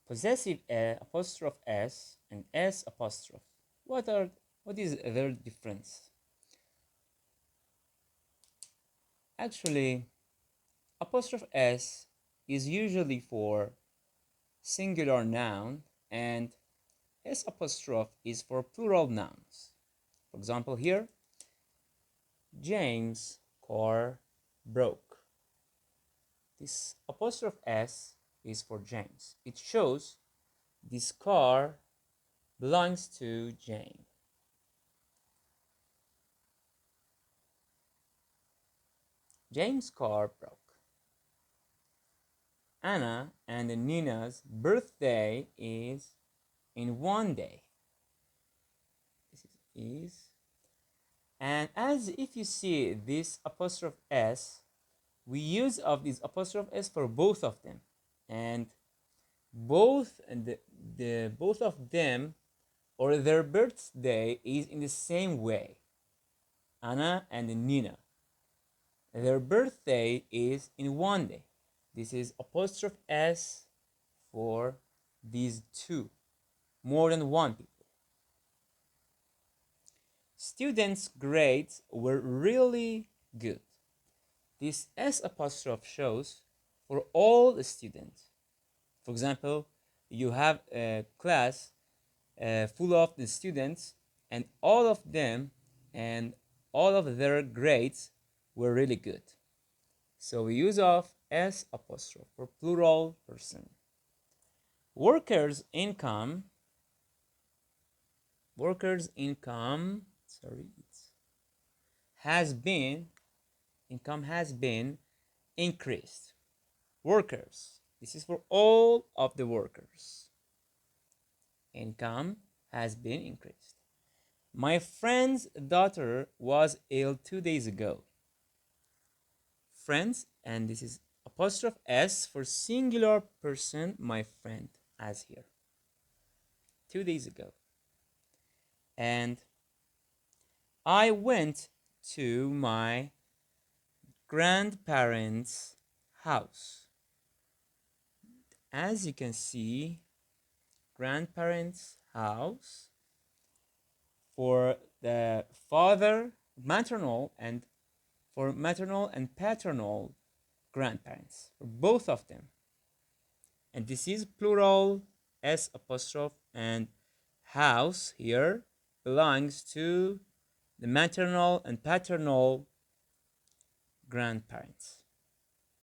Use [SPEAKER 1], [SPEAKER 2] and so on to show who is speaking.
[SPEAKER 1] Possessive apostrophe s and s apostrophe. What is their difference? Actually, apostrophe s is usually for singular noun and s apostrophe is for plural nouns. For example, here, James' car broke. This apostrophe s is for James. It shows this car belongs to Jane. James' car broke. Anna and Nina's birthday is in one day. This is. And as if you see this apostrophe s, we use of this apostrophe s for both of them. And both of them or their birthday is in the same way. Anna and Nina. Their birthday is in one day. This is apostrophe s for these two, more than one people. Students' grades were really good. This s apostrophe shows for all the students. For example, you have a class full of the students, and all of them and all of their grades were really good. So we use of s apostrophe for plural person. Workers' income, sorry, has been, income has been increased. Workers, this is for all of the workers. Income has been increased. My friend's daughter was ill 2 days ago. Friends, and this is apostrophe s for singular person, my friend, as here. 2 days ago. And I went to my grandparents' house. As you can see, grandparents' house for the father, maternal, and for maternal and paternal grandparents, for both of them. And this is plural s apostrophe, and house here belongs to the maternal and paternal grandparents.